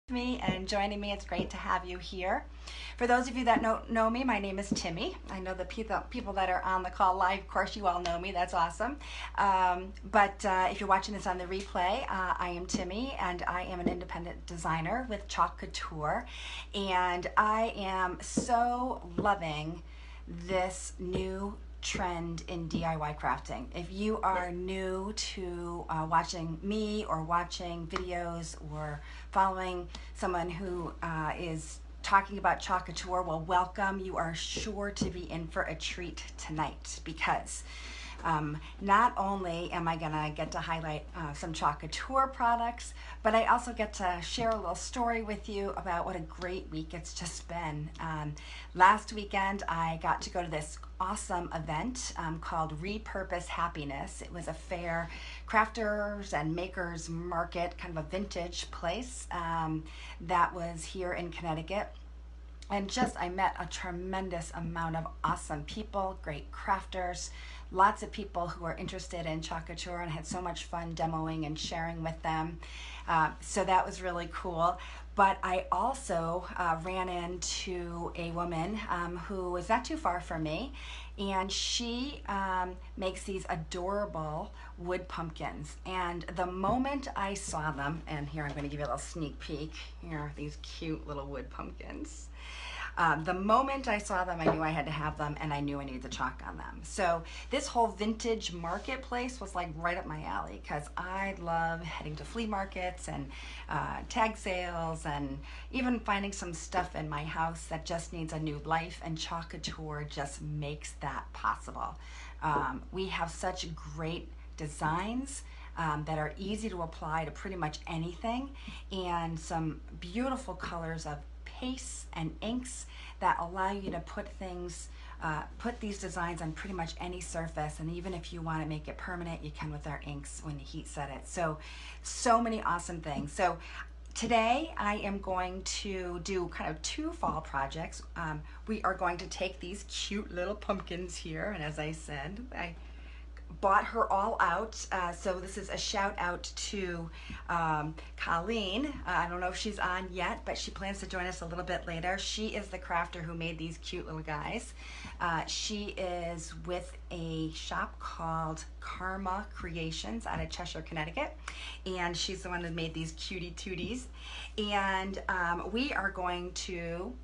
Me and joining me. It's great to have you here. For those of you that don't know me, my name is Timmy. I know the people that are on the call live, of course, you all know me. That's awesome. But if you're watching this on the replay, I am Timmy, and I am an independent designer with Chalk Couture, and I am so loving this new trend in DIY crafting. If you are new to watching me or watching videos or following someone who is talking about Chalk Couture, well, welcome. You are sure to be in for a treat tonight because not only am I gonna get to highlight some Chalk Couture products, but I also get to share a little story with you about what a great week it's just been. Last weekend, I got to go to this awesome event called Repurpose Happiness. It was a fair, crafters and makers market, kind of a vintage place that was here in Connecticut. And just I met a tremendous amount of awesome people, great crafters, lots of people who are interested in Chalk Couture, and had so much fun demoing and sharing with them. So that was really cool. But I also ran into a woman who was not too far from me, and she makes these adorable wood pumpkins. And the moment I saw them, and here I'm going to give you a little sneak peek, here are these cute little wood pumpkins. The moment I saw them, I knew I had to have them, and I knew I needed the chalk on them. So this whole vintage marketplace was like right up my alley because I love heading to flea markets and tag sales, and even finding some stuff in my house that just needs a new life, and Chalk Couture just makes that possible. We have such great designs that are easy to apply to pretty much anything, and some beautiful colors of pastes and inks that allow you to put these designs on pretty much any surface. And even if you want to make it permanent, you can with our inks when you heat set it. So many awesome things. So today I am going to do kind of two fall projects. We are going to take these cute little pumpkins here, and as I said, I bought her all out, so this is a shout out to Colleen. I don't know if she's on yet, but she plans to join us a little bit later. She is the crafter who made these cute little guys. She is with a shop called Karma Creations out of Cheshire, Connecticut, and she's the one that made these cutie tooties. And we are going to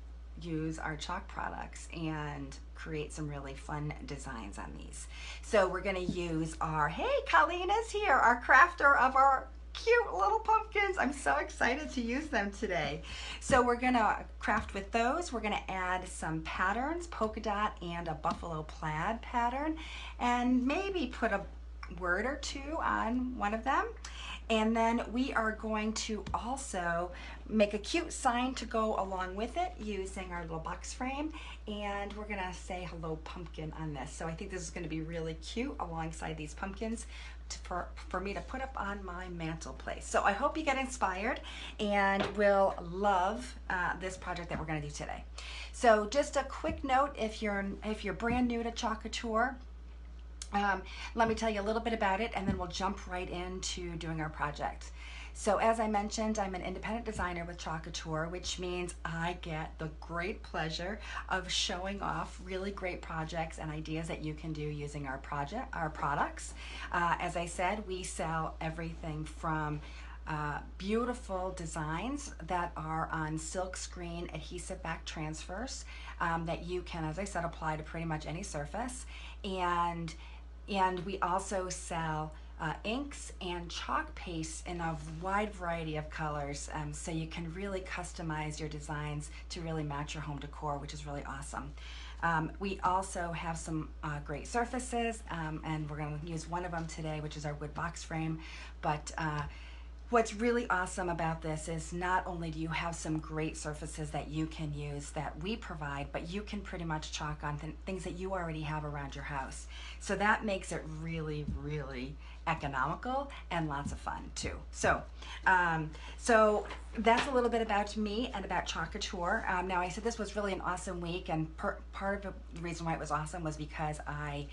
use our chalk products and create some really fun designs on these. So we're going to use our, hey, Colleen is here, our crafter of our cute little pumpkins. I'm so excited to use them today. So we're going to craft with those. We're going to add some patterns, polka dot and a buffalo plaid pattern, and maybe put a word or two on one of them. And then we are going to also make a cute sign to go along with it using our little box frame, and we're gonna say hello pumpkin on this. So I think this is going to be really cute alongside these pumpkins for me to put up on my mantle place. So I hope you get inspired and will love this project that we're going to do today. So just a quick note, if you're brand new to Chalk Couture, let me tell you a little bit about it, and then we'll jump right into doing our project. So as I mentioned, I'm an independent designer with Chalk Couture, which means I get the great pleasure of showing off really great projects and ideas that you can do using our products. As I said, we sell everything from beautiful designs that are on silk screen adhesive back transfers that you can, as I said, apply to pretty much any surface. And we also sell inks and chalk pastes in a wide variety of colors, so you can really customize your designs to really match your home decor, which is really awesome. We also have some great surfaces, and we're going to use one of them today, which is our wood box frame. But what's really awesome about this is not only do you have some great surfaces that you can use that we provide, but you can pretty much chalk on things that you already have around your house. So that makes it really, really economical and lots of fun too. So that's a little bit about me and about Chalk Couture. Now I said this was really an awesome week, and part of the reason why it was awesome was because I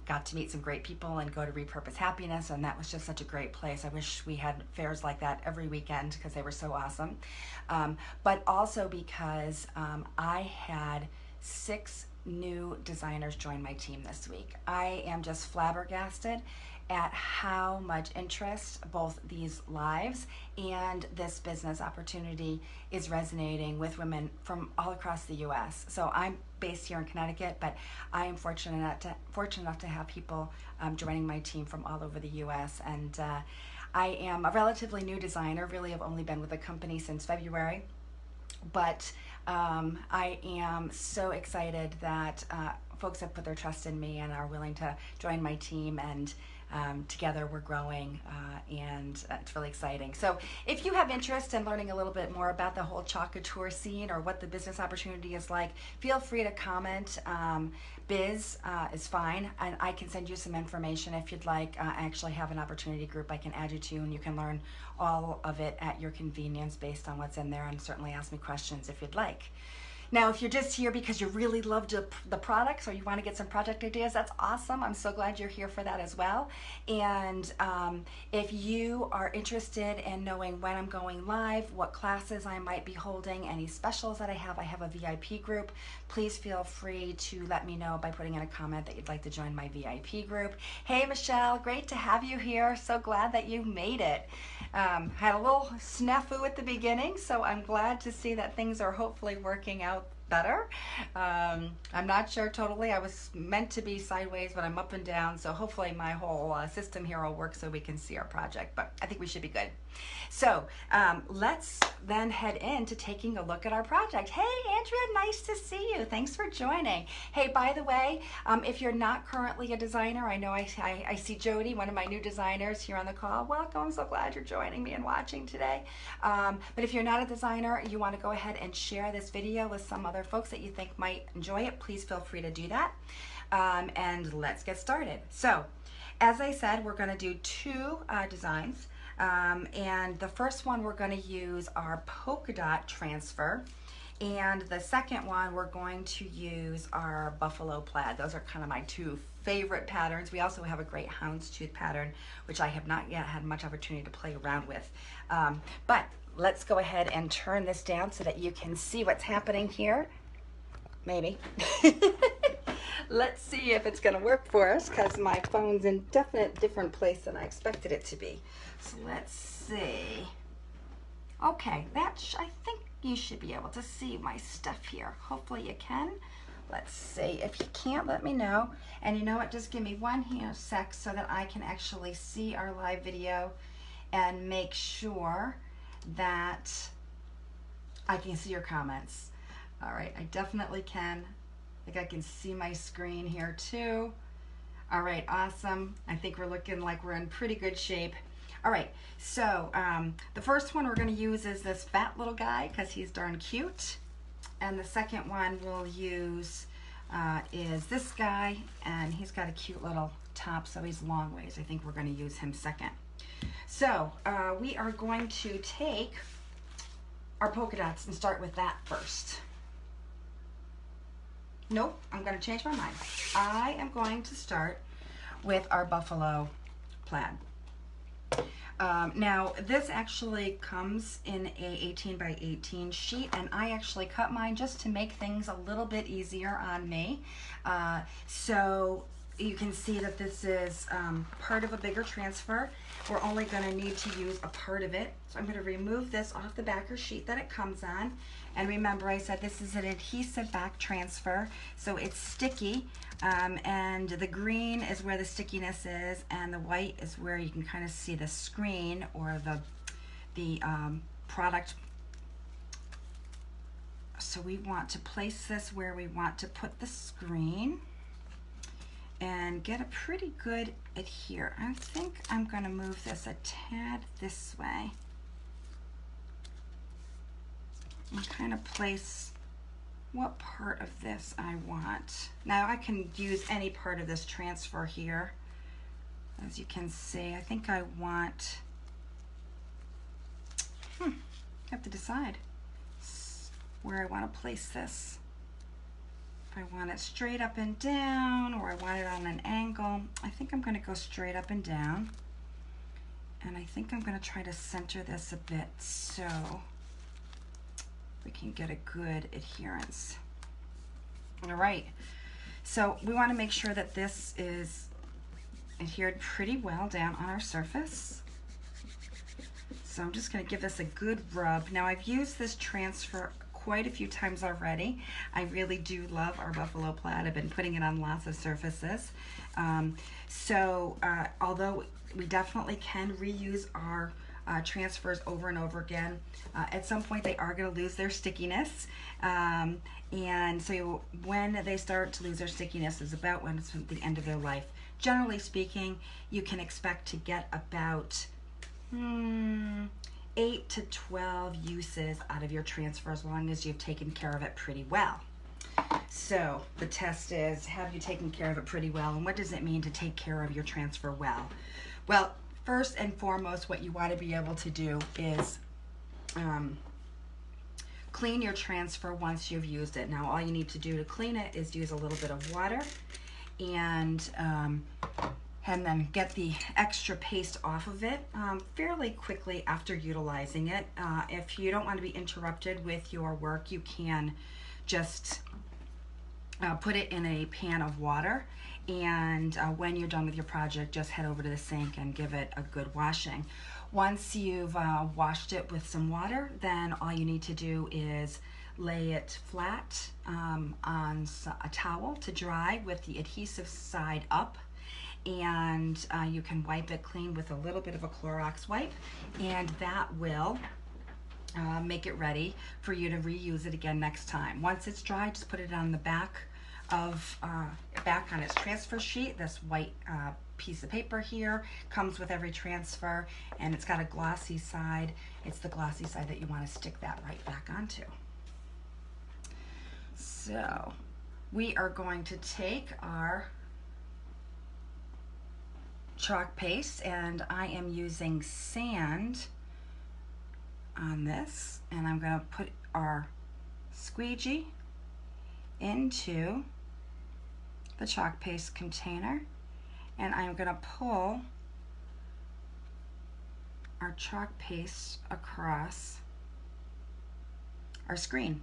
got to meet some great people and go to Repurpose Happiness, and that was just such a great place. I wish we had fairs like that every weekend because they were so awesome. But also because I had 6 new designers join my team this week. I am just flabbergasted at how much interest both these lives and this business opportunity is resonating with women from all across the U.S. So I'm based here in Connecticut, but I am fortunate enough to have people joining my team from all over the U.S. And I am a relatively new designer, really have only been with the company since February. But I am so excited that folks have put their trust in me and are willing to join my team, and together we're growing, and it's really exciting. So if you have interest in learning a little bit more about the whole Chalk Couture scene or what the business opportunity is like, feel free to comment. Biz is fine, and I can send you some information if you'd like. I actually have an opportunity group I can add you to, and you can learn all of it at your convenience based on what's in there, and certainly ask me questions if you'd like. Now, if you're just here because you really loved the products or you want to get some project ideas, that's awesome. I'm so glad you're here for that as well. And if you are interested in knowing when I'm going live, what classes I might be holding, any specials that I have a VIP group. Please feel free to let me know by putting in a comment that you'd like to join my VIP group. Hey, Michelle, great to have you here. So glad that you made it. Had a little snafu at the beginning, so I'm glad to see that things are hopefully working out better. I'm not sure totally. I was meant to be sideways, but I'm up and down, so hopefully my whole system here will work so we can see our project, but I think we should be good. So let's then head into taking a look at our project. Hey, Andrea, nice to see you. Thanks for joining. Hey, by the way, if you're not currently a designer, I know I see Jody, one of my new designers here on the call. Welcome. I'm so glad you're joining me and watching today. But if you're not a designer, you want to go ahead and share this video with some other folks that you think might enjoy it, please feel free to do that. And let's get started. So, as I said, we're going to do 2 designs. And the first one we're going to use our polka dot transfer, and the second one we're going to use our buffalo plaid. Those are kind of my 2 favorite patterns. We also have a great houndstooth pattern, which I have not yet had much opportunity to play around with. But let's go ahead and turn this down so that you can see what's happening here. Maybe. Let's see if it's going to work for us, because my phone's in definite different place than I expected it to be. So let's see. Okay, I think you should be able to see my stuff here. Hopefully you can. Let's see. If you can't, let me know. And you know what? Just give me one sec so that I can actually see our live video and make sure that I can see your comments. All right, I definitely can. I think I can see my screen here too. All right, awesome. I think we're looking like we're in pretty good shape. All right, so the first one we're going to use is this fat little guy because he's darn cute. And the second one we'll use is this guy, and he's got a cute little top, so he's long ways. I think we're going to use him second. So we are going to take our polka dots and start with that first. Nope, I'm going to change my mind. I am going to start with our buffalo plaid. Now this actually comes in a 18 by 18 sheet, and I actually cut mine just to make things a little bit easier on me. So you can see that this is part of a bigger transfer. We're only going to need to use a part of it. So I'm going to remove this off the backer sheet that it comes on. And remember, I said this is an adhesive back transfer, so it's sticky. And the green is where the stickiness is, and the white is where you can kind of see the screen or the product. So we want to place this where we want to put the screen and get a pretty good adhere. I think I'm going to move this a tad this way and kind of place what part of this I want. Now I can use any part of this transfer here. As you can see, I think I want, I have to decide where I want to place this. I want it straight up and down or I want it on an angle. I think I'm going to go straight up and down. And I think I'm going to try to center this a bit so we can get a good adherence. All right, so we want to make sure that this is adhered pretty well down on our surface. So I'm just going to give this a good rub. Now I've used this transfer quite a few times already. I really do love our buffalo plaid. I've been putting it on lots of surfaces. Although we definitely can reuse our transfers over and over again, at some point they are going to lose their stickiness. And so when they start to lose their stickiness is about when it's the end of their life. Generally speaking, you can expect to get about 8 to 12 uses out of your transfer as long as you've taken care of it pretty well. So the test is, have you taken care of it pretty well? And what does it mean to take care of your transfer well? Well, first and foremost, what you want to be able to do is clean your transfer once you've used it. Now all you need to do to clean it is use a little bit of water and then get the extra paste off of it fairly quickly after utilizing it. If you don't want to be interrupted with your work, you can just put it in a pan of water, and when you're done with your project, just head over to the sink and give it a good washing. Once you've washed it with some water, then all you need to do is lay it flat on a towel to dry with the adhesive side up, and you can wipe it clean with a little bit of a Clorox wipe, and that will make it ready for you to reuse it again next time. Once it's dry, just put it on the back on its transfer sheet. This white piece of paper here comes with every transfer, and it's got a glossy side. It's the glossy side that you want to stick that right back onto. So we are going to take our chalk paste, and I am using sand on this, and I'm going to put our squeegee into the chalk paste container, and I'm going to pull our chalk paste across our screen.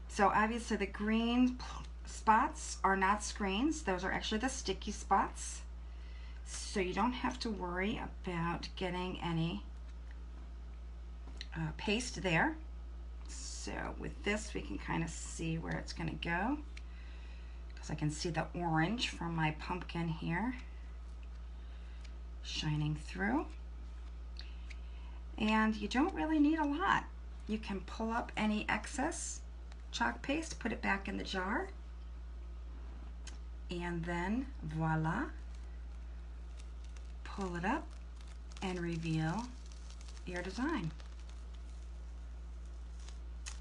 So obviously the green spots are not screens, those are actually the sticky spots, so you don't have to worry about getting any paste there. So with this we can kind of see where it's going to go, because I can see the orange from my pumpkin here shining through. And you don't really need a lot. You can pull up any excess chalk paste, put it back in the jar, and then voila, pull it up and reveal your design.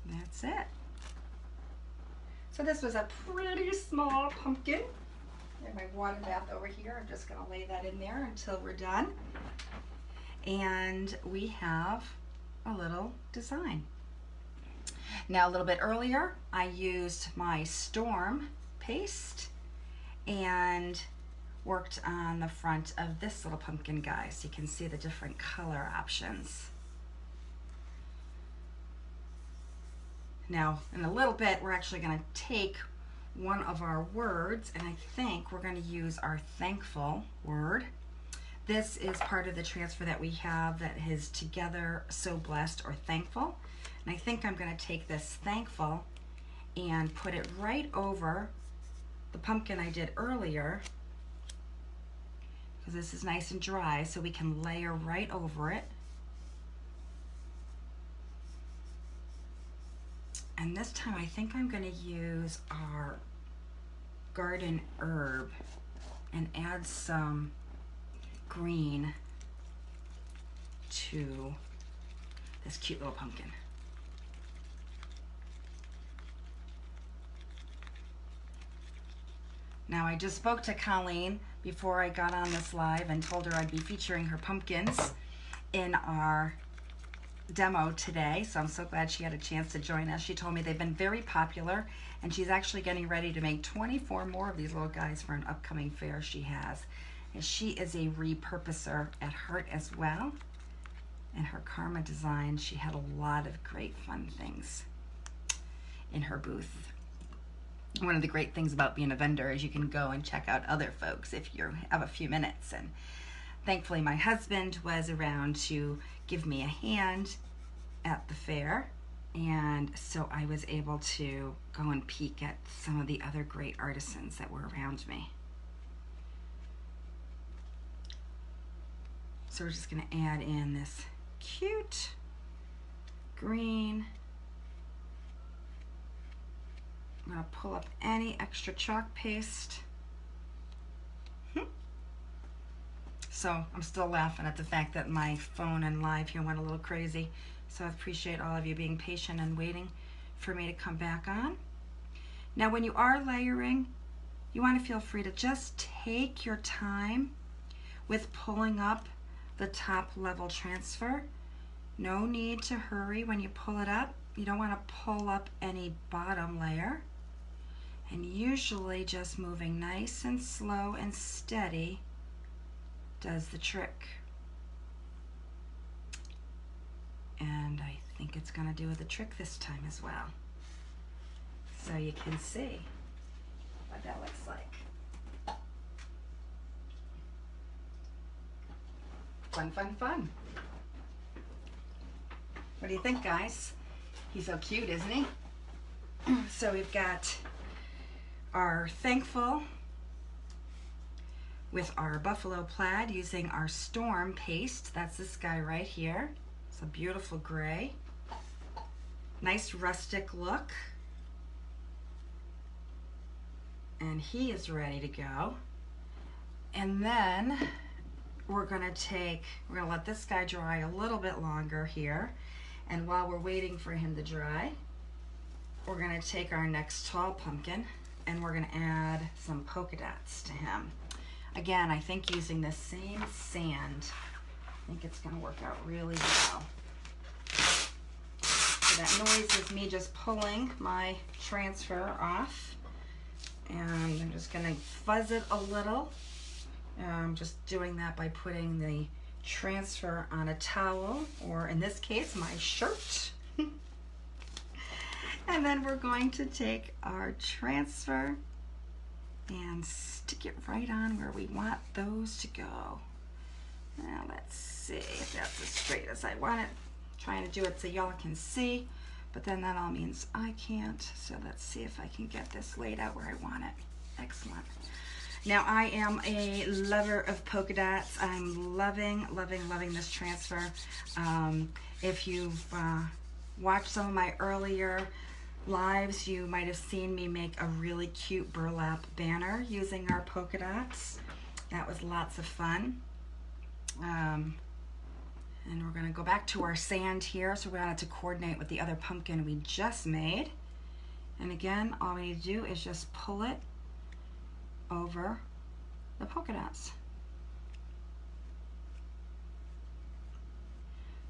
That's it. So this was a pretty small pumpkin. I have my water bath over here. I'm just going to lay that in there until we're done. And we have a little design. Now a little bit earlier I used my storm paste and worked on the front of this little pumpkin guy, so you can see the different color options. Now in a little bit we're actually going to take one of our words, and I think we're going to use our thankful word. This is part of the transfer that we have that is together so blessed or thankful, and I think I'm going to take this thankful and put it right over the pumpkin I did earlier, because this is nice and dry, so we can layer right over it. And this time I think I'm going to use our garden herb and add some green to this cute little pumpkin. Now I just spoke to Colleen before I got on this live and told her I'd be featuring her pumpkins in our demo today, so I'm so glad she had a chance to join us. She told me they've been very popular, and she's actually getting ready to make 24 more of these little guys for an upcoming fair she has. And she is a repurposer at heart as well. In her Karma design, she had a lot of great fun things in her booth. One of the great things about being a vendor is you can go and check out other folks if you have a few minutes. And thankfully my husband was around to give me a hand at the fair, and so I was able to go and peek at some of the other great artisans that were around me. So we're just going to add in this cute green. I'm going to pull up any extra chalk paste. So I'm still laughing at the fact that my phone and live here went a little crazy. So I appreciate all of you being patient and waiting for me to come back on. Now when you are layering, you want to feel free to just take your time with pulling up the top level transfer. No need to hurry when you pull it up. You don't want to pull up any bottom layer. And usually just moving nice and slow and steady does the trick. And I think it's going to do the trick this time as well. So you can see what that looks like. Fun, fun, fun. What do you think, guys? He's so cute, isn't he? So we've got our Thankful with our buffalo plaid using our Storm paste. That's this guy right here. It's a beautiful gray. Nice rustic look. And he is ready to go. And then we're gonna let this guy dry a little bit longer here. And while we're waiting for him to dry, we're gonna take our next tall pumpkin and we're gonna add some polka dots to him. Again, I think using the same sand, I think it's gonna work out really well. So that noise is me just pulling my transfer off. And I'm just gonna fuzz it a little. I'm just doing that by putting the transfer on a towel, or in this case, my shirt. And then we're going to take our transfer and stick it right on where we want those to go. Now let's see if that's as straight as I want it. I'm trying to do it so y'all can see, but then that all means I can't. So let's see if I can get this laid out where I want it. Excellent. Now I am a lover of polka dots. I'm loving, loving, loving this transfer. If you've watched some of my earlier lives, you might have seen me make a really cute burlap banner using our polka dots. That was lots of fun. And we're going to go back to our sand here. So we wanted to coordinate with the other pumpkin we just made. And again, all we need to do is just pull it over the polka dots.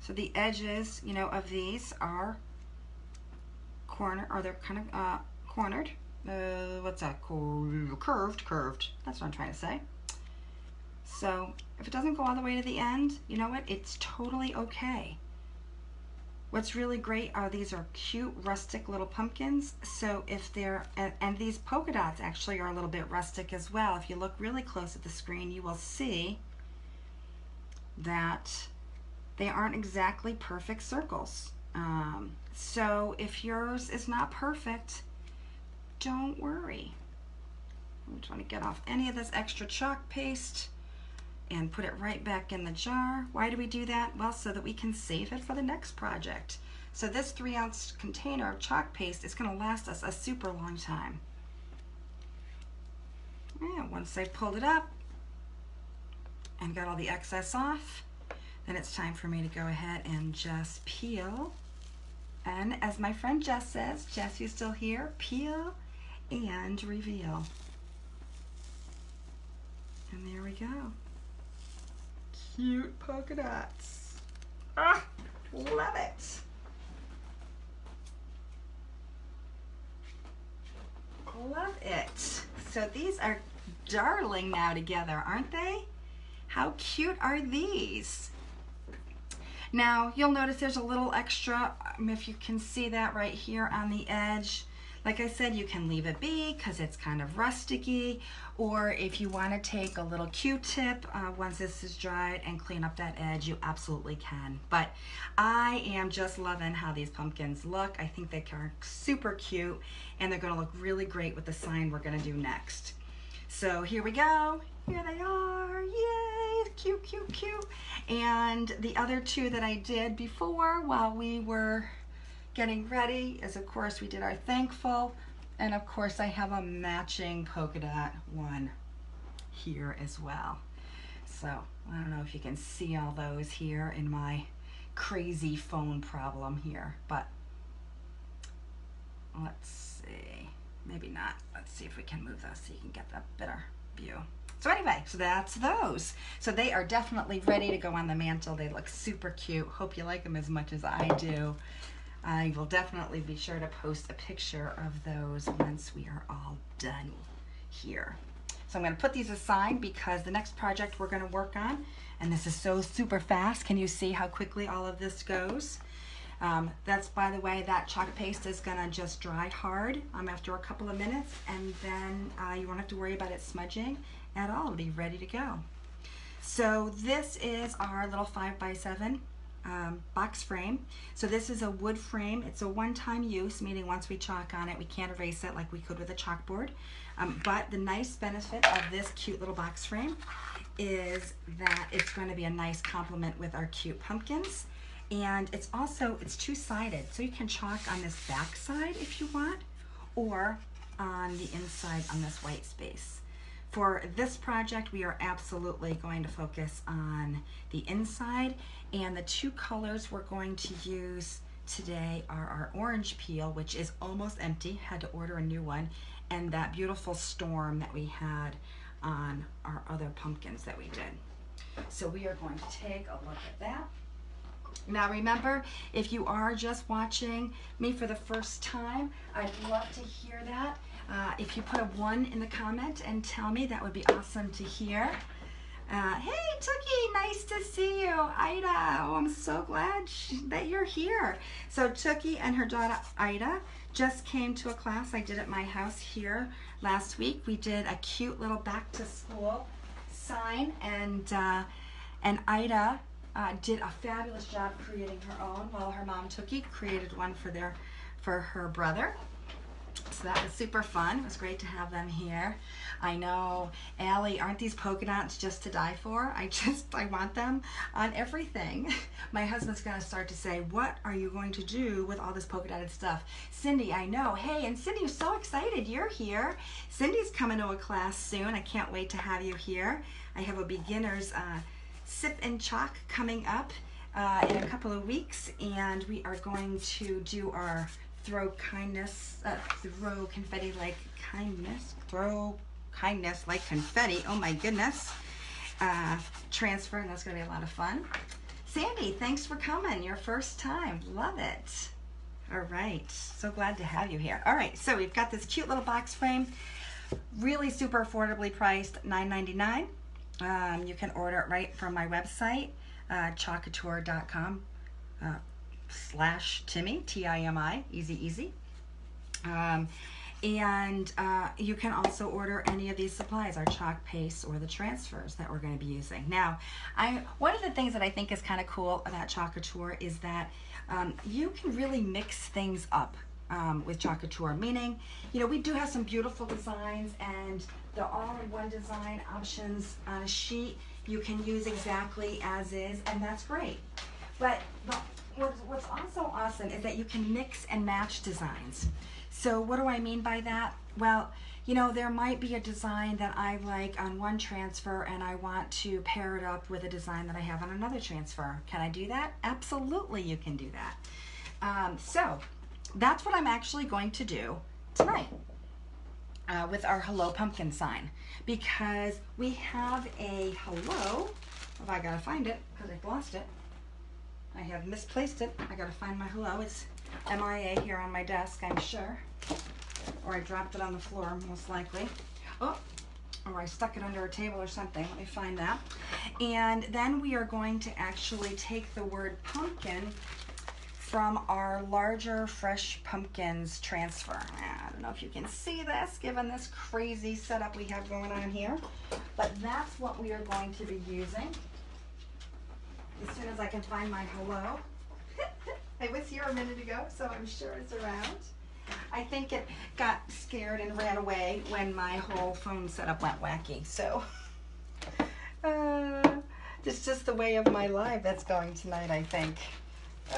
So the edges, you know, of these are they're kind of cornered. What's that? Curved. That's what I'm trying to say. So if it doesn't go all the way to the end, you know what? It's totally okay. What's really great are these are cute rustic little pumpkins. So if they're, and these polka dots actually are a little bit rustic as well. If you look really close at the screen, you will see that they aren't exactly perfect circles. So if yours is not perfect, don't worry. I'm trying to get off any of this extra chalk paste and put it right back in the jar. Why do we do that? Well, so that we can save it for the next project. So this 3-ounce container of chalk paste is going to last us a super long time. And once I pulled it up and got all the excess off, then it's time for me to go ahead and just peel. And as my friend Jess says, Jess, you still here? Peel and reveal. And there we go. Cute polka dots. Ah, Love it. Love it. So these are darling now together, aren't they? How cute are these? Now you'll notice there's a little extra, if you can see that right here on the edge. Like I said, you can leave it be because it's kind of rusticy, or if you want to take a little Q-tip once this is dried and clean up that edge, you absolutely can. But I am just loving how these pumpkins look. I think they are super cute, and they're going to look really great with the sign we're going to do next. So here we go. Here they are. Yay! Cute, cute, cute. And the other two that I did before while we were getting ready is, of course, we did our thankful, and of course I have a matching polka dot one here as well. So I don't know if you can see all those here in my crazy phone problem here, but let's see, maybe not. Let's see if we can move those so you can get a better view. So anyway, so that's those. So they are definitely ready to go on the mantle. They look super cute. Hope you like them as much as I do. I will definitely be sure to post a picture of those once we are all done here. So I'm going to put these aside because the next project we're going to work on, and this is so super fast. Can you see how quickly all of this goes? That's, by the way, that chalk paste is going to just dry hard after a couple of minutes, and then you won't have to worry about it smudging at all. It'll be ready to go. So this is our little 5x7 box frame. So this is a wood frame. It's a one-time use, meaning once we chalk on it, we can't erase it like we could with a chalkboard. But the nice benefit of this cute little box frame is that it's going to be a nice complement with our cute pumpkins. And it's also, it's two-sided, so you can chalk on this back side if you want, or on the inside on this white space. For this project, we are absolutely going to focus on the inside, and the two colors we're going to use today are our orange peel, which is almost empty, had to order a new one, and that beautiful storm that we had on our other pumpkins that we did. So we are going to take a look at that. Now remember, if you are just watching me for the first time, I'd love to hear that. If you put a 1 in the comment and tell me, that would be awesome to hear. Hey Tookie, nice to see you. Ida, oh, I'm so glad that you're here. So Tookie and her daughter Ida just came to a class I did at my house here last week. We did a cute little back to school sign, and Ida did a fabulous job creating her own, while her mom Tookie created one for her brother. So that was super fun. It was great to have them here. I know, Allie, aren't these polka dots just to die for? I want them on everything. My husband's gonna start to say, what are you going to do with all this polka dotted stuff? Cindy, I know. Hey, and Cindy, I'm so excited you're here. Cindy's coming to a class soon. I can't wait to have you here. I have a beginner's sip and chalk coming up in a couple of weeks, and we are going to do our throw kindness like confetti, oh my goodness, transfer, and that's going to be a lot of fun. Sandy, thanks for coming, your first time, love it. All right, so glad to have you here. All right, so we've got this cute little box frame, really super affordably priced, $9.99. You can order it right from my website, chalkcouture.com /Timmy, T-I-M-I, easy. And you can also order any of these supplies, our chalk pastes or the transfers that we're going to be using. Now, one of the things that I think is kind of cool about Chalk Couture is that you can really mix things up with Chalk Couture, meaning, you know, we do have some beautiful designs, and the all-in-one design options on a sheet you can use exactly as is, and that's great. But what's also awesome is that you can mix and match designs. So what do I mean by that? Well, you know, there might be a design that I like on one transfer and I want to pair it up with a design that I have on another transfer. Can I do that? Absolutely you can do that. So that's what I'm actually going to do tonight with our Hello Pumpkin sign, because we have a hello, oh, I gotta find it because I've lost it. I have misplaced it. I gotta find my hello. It's MIA here on my desk, I'm sure. Or I dropped it on the floor, most likely. Oh, or I stuck it under a table or something. Let me find that. And then we are going to actually take the word pumpkin from our larger Fresh Pumpkins transfer. I don't know if you can see this, given this crazy setup we have going on here, but that's what we are going to be using. As soon as I can find my hello. I was here a minute ago, so I'm sure it's around. I think it got scared and ran away when my whole phone setup went wacky. So it's just the way of my live that's going tonight, I think.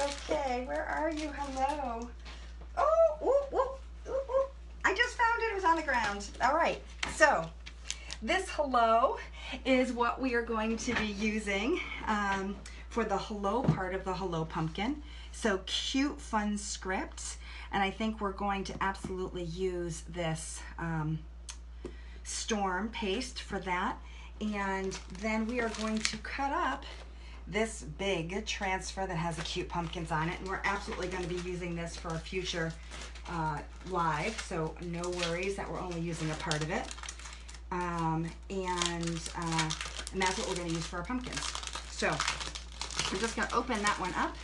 Okay, where are you? Hello. Oh, whoop, whoop, whoop, whoop. I just found it. It was on the ground. All right. So this hello is what we are going to be using for the hello part of the Hello Pumpkin. So cute, fun scripts. And I think we're going to absolutely use this storm paste for that. And then we are going to cut up this big transfer that has the cute pumpkins on it. And we're absolutely going to be using this for a future live. So no worries that we're only using a part of it. And that's what we're going to use for our pumpkins. So I'm just going to open that one up.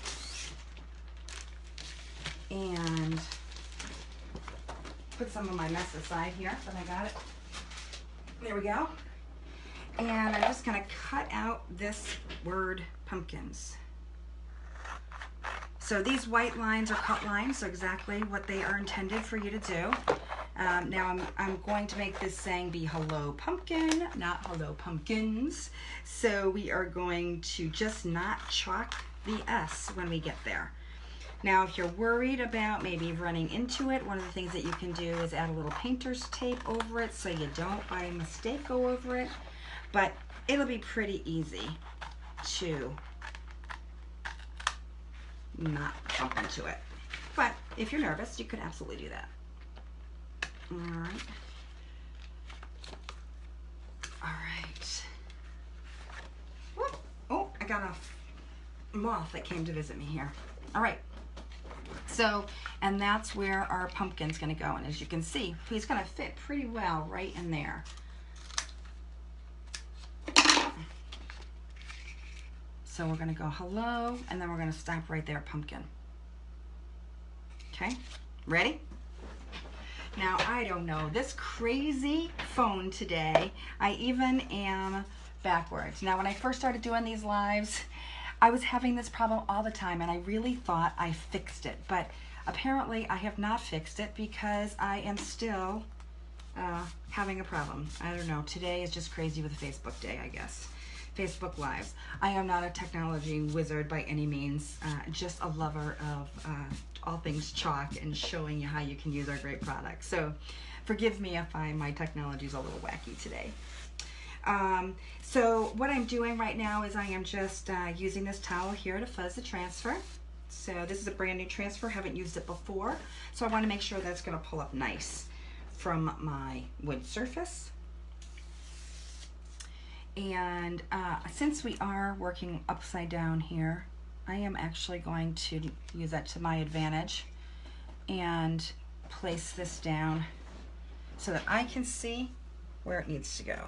And put some of my mess aside here, but I got it. There we go. And I'm just going to cut out this word pumpkins. So these white lines are cut lines, so exactly what they are intended for you to do. Now I'm going to make this saying be hello pumpkin, not hello pumpkins. So we are going to just not chalk the S when we get there. Now, if you're worried about maybe running into it, one of the things that you can do is add a little painter's tape over it so you don't, by mistake, go over it. But it'll be pretty easy to not bump into it. But if you're nervous, you could absolutely do that. All right. All right. Whoop. Oh, I got a moth that came to visit me here. All right. So, and that's where our pumpkin's going to go. And as you can see, he's going to fit pretty well right in there. So we're going to go hello, and then we're going to stop right there, pumpkin. Okay, ready? Now, I don't know, this crazy phone today, I even am backwards. Now, when I first started doing these lives, I was having this problem all the time, and I really thought I fixed it. But apparently, I have not fixed it because I am still having a problem. I don't know, today is just crazy with a Facebook day, I guess. Facebook Lives. I am not a technology wizard by any means, just a lover of all things chalk and showing you how you can use our great products. So forgive me if my technology is a little wacky today. So what I'm doing right now is I am just using this towel here to fuzz the transfer. So this is a brand new transfer, haven't used it before. So I want to make sure that's going to pull up nice from my wood surface. And since we are working upside down here, I am actually going to use that to my advantage and place this down so that I can see where it needs to go.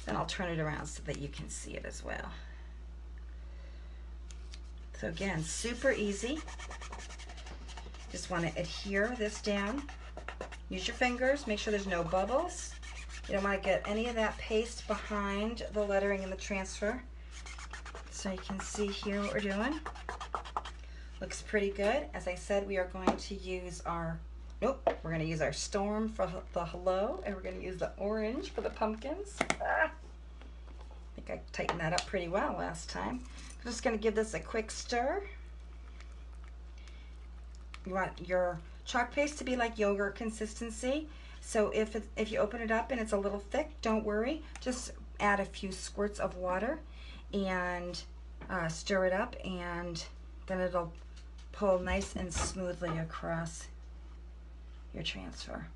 Then I'll turn it around so that you can see it as well. So again, super easy. Just want to adhere this down. Use your fingers, make sure there's no bubbles. You don't want to get any of that paste behind the lettering in the transfer. So you can see here what we're doing. Looks pretty good. As I said, we are going to use our, we're going to use our storm for the hello, and we're going to use the orange for the pumpkins. I think I tightened that up pretty well last time. I'm just going to give this a quick stir. You want your chalk paste to be like yogurt consistency. So if you open it up and it's a little thick, don't worry. Just add a few squirts of water and stir it up, and then it'll pull nice and smoothly across your transfer.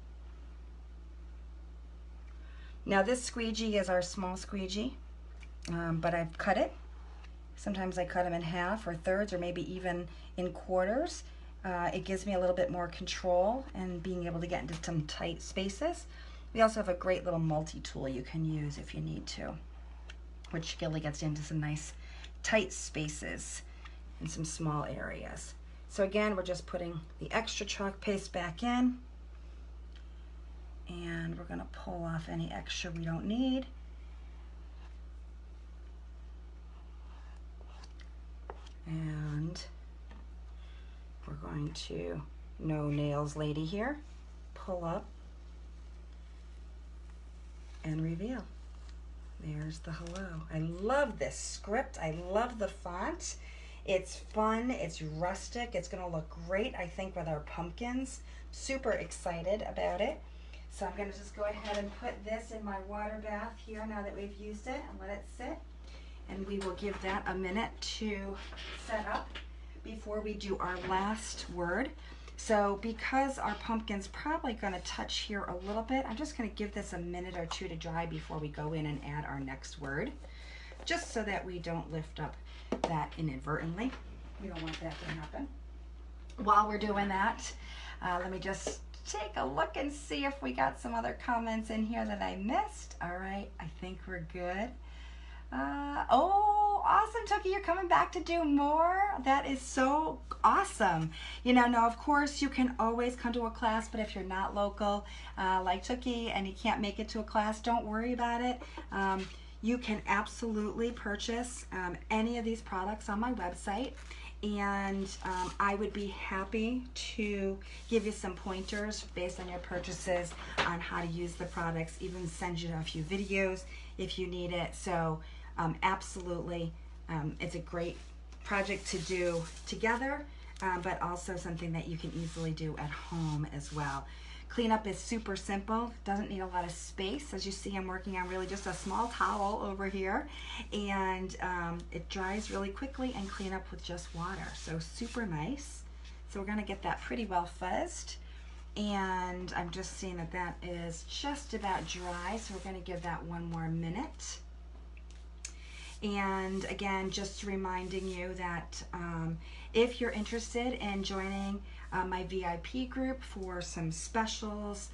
Now this squeegee is our small squeegee, but I've cut it Sometimes I cut them in half or thirds or maybe even in quarters. It gives me a little bit more control and being able to get into some tight spaces. We also have a great little multi-tool you can use if you need to, which really gets into some nice tight spaces in some small areas. So again, we're just putting the extra chalk paste back in, and we're going to pull off any extra we don't need. And we're going to, no nails lady here, pull up and reveal. There's the hello. I love this script. I love the font. It's fun, it's rustic, it's gonna look great, I think, with our pumpkins. Super excited about it. So I'm gonna just go ahead and put this in my water bath here now that we've used it and let it sit. And we will give that a minute to set up before we do our last word. So because our pumpkin's probably gonna touch here a little bit, I'm just gonna give this a minute or two to dry before we go in and add our next word, just so that we don't lift up that inadvertently. We don't want that to happen. While we're doing that, let me just take a look and see if we got some other comments in here that I missed. All right, I think we're good. Oh, awesome, Tookie, you're coming back to do more. That is so awesome. You know, now of course you can always come to a class, but if you're not local like Tookie and you can't make it to a class, don't worry about it. You can absolutely purchase any of these products on my website, and I would be happy to give you some pointers based on your purchases on how to use the products, even send you a few videos if you need it. So absolutely, it's a great project to do together, but also something that you can easily do at home as well. Cleanup is super simple, doesn't need a lot of space. As you see, I'm working on really just a small towel over here, and it dries really quickly and clean up with just water, so super nice. So we're gonna get that pretty well fuzzed, and I'm just seeing that that is just about dry, so we're gonna give that one more minute. And again, just reminding you that if you're interested in joining my VIP group for some specials,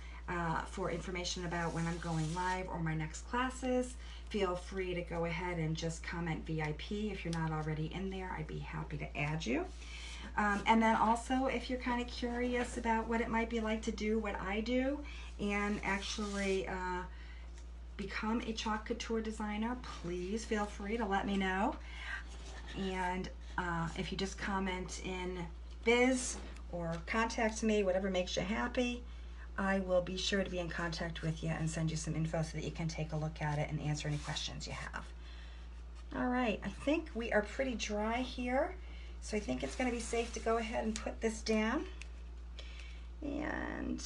for information about when I'm going live or my next classes, feel free to go ahead and just comment VIP if you're not already in there. I'd be happy to add you. And then also, if you're kind of curious about what it might be like to do what I do and actually become a Chalk Couture designer, please feel free to let me know. And if you just comment in biz or contact me, whatever makes you happy, I will be sure to be in contact with you and send you some info so that you can take a look at it and answer any questions you have. All right, I think we are pretty dry here, so I think it's going to be safe to go ahead and put this down. And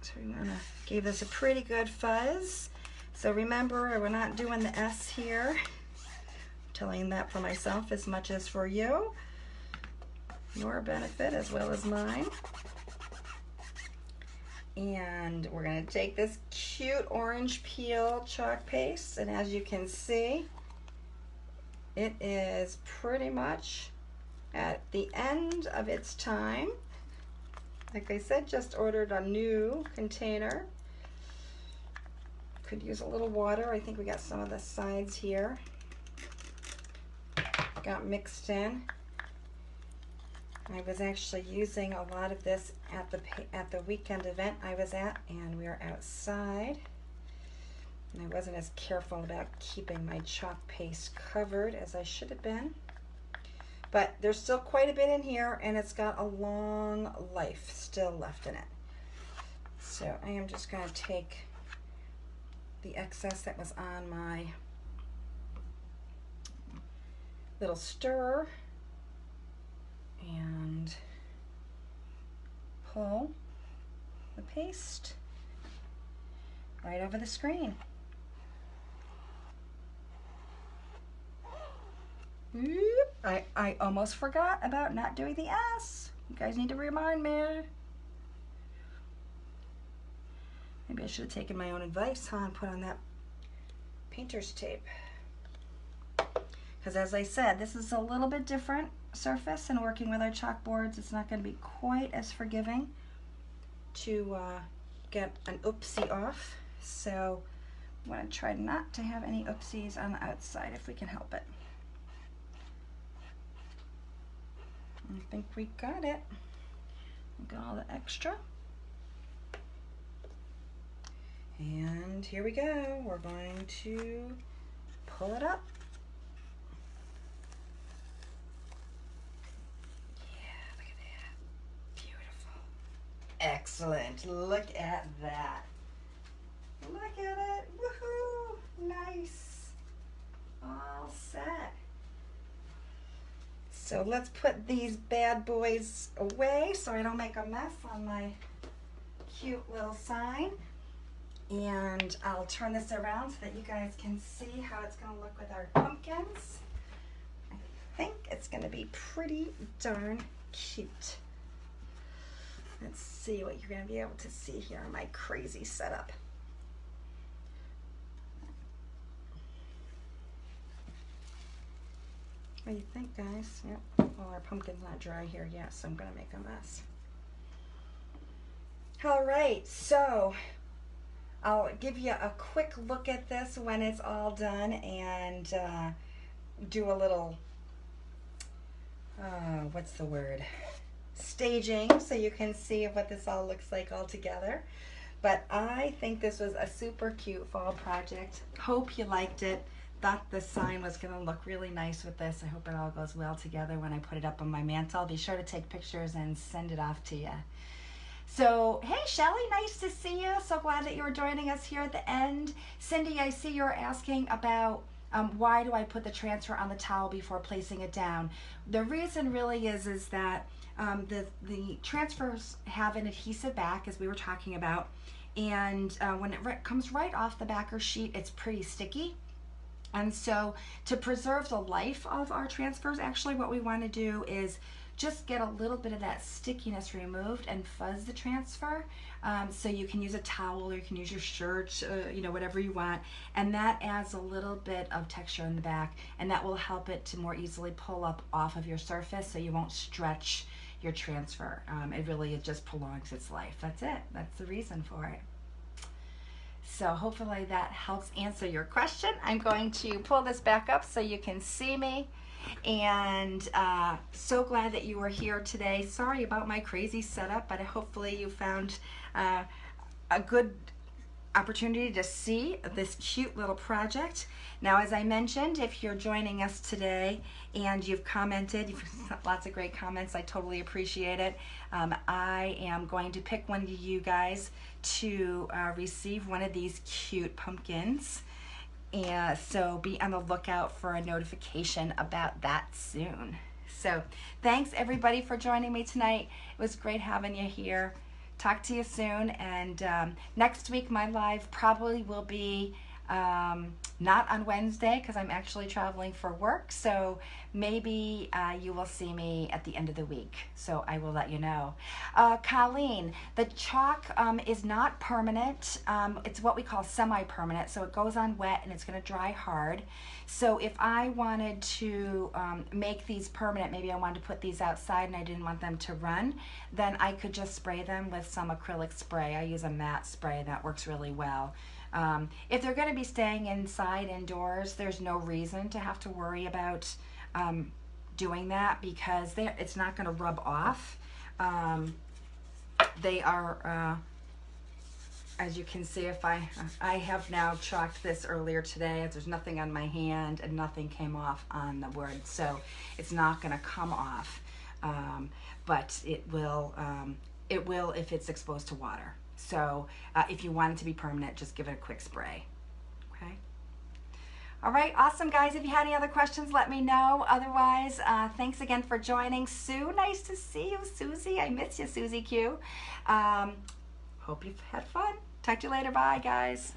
so we want to give this a pretty good fuzz. So remember, we're not doing the S here. I'm telling that for myself as much as for you. Your benefit as well as mine. And we're going to take this cute orange peel chalk paste, and as you can see, it is pretty much at the end of its time. Like I said, just ordered a new container. Could use a little water. I think we got some of the sides here got mixed in. I was actually using a lot of this at the weekend event I was at, and we were outside, and I wasn't as careful about keeping my chalk paste covered as I should have been. But there's still quite a bit in here, and it's got a long life still left in it. So I am just going to take the excess that was on my little stirrer and pull the paste right over the screen. I almost forgot about not doing the S. You guys need to remind me. Maybe I should have taken my own advice, huh, and put on that painter's tape. because as I said, this is a little bit different surface, and working with our chalkboards, it's not going to be quite as forgiving to get an oopsie off. So I'm going to try not to have any oopsies on the outside if we can help it. I think we got it. Got all the extra. And here we go. We're going to pull it up. Yeah, look at that. Beautiful. Excellent. Look at that. Look at it. Woohoo! Nice. All set. So let's put these bad boys away so I don't make a mess on my cute little sign. And I'll turn this around so that you guys can see how it's going to look with our pumpkins. I think it's going to be pretty darn cute. Let's see what you're going to be able to see here in my crazy setup. What do you think, guys? Yep. Well, our pumpkin's not dry here yet, so I'm going to make a mess. All right, so I'll give you a quick look at this when it's all done and do a little, what's the word? Staging, so you can see what this all looks like all together. But I think this was a super cute fall project. Hope you liked it. Thought the sign was going to look really nice with this. I hope it all goes well together when I put it up on my mantle. I'll be sure to take pictures and send it off to you. So, hey, Shelly, nice to see you. So glad that you were joining us here at the end. Cindy, I see you're asking about why do I put the transfer on the towel before placing it down. The reason really is that the transfers have an adhesive back, as we were talking about, and when it comes right off the backer sheet, it's pretty sticky. And so to preserve the life of our transfers, actually what we want to do is just get a little bit of that stickiness removed and fuzz the transfer. So you can use a towel or you can use your shirt, you know, whatever you want. And that adds a little bit of texture in the back, and that will help it to more easily pull up off of your surface so you won't stretch your transfer. It just prolongs its life. That's it. That's the reason for it. So hopefully that helps answer your question. I'm going to pull this back up so you can see me. And so glad that you were here today. Sorry about my crazy setup, but hopefully you found a good opportunity to see this cute little project. Now, as I mentioned, if you're joining us today and you've commented, lots of great comments, I totally appreciate it. I am going to pick one of you guys to receive one of these cute pumpkins. And so be on the lookout for a notification about that soon. So thanks everybody for joining me tonight. It was great having you here. Talk to you soon, and next week my live probably will be not on Wednesday because I'm actually traveling for work, so maybe you will see me at the end of the week, so I will let you know. Colleen, the chalk is not permanent. It's what we call semi-permanent, so it goes on wet and it's going to dry hard. So if I wanted to make these permanent, maybe I wanted to put these outside and I didn't want them to run, then I could just spray them with some acrylic spray. I use a matte spray that works really well. If they're going to be staying inside indoors, there's no reason to have to worry about doing that because it's not going to rub off. They are, as you can see, if I have now chalked this earlier today. There's nothing on my hand and nothing came off on the wood, so it's not going to come off. But it will if it's exposed to water. So if you want it to be permanent, just give it a quick spray. Okay. All right, awesome guys. If you had any other questions, let me know. Otherwise, thanks again for joining. Sue, nice to see you. Susie, I miss you, Susie Q. Hope you've had fun. Talk to you later. Bye, guys.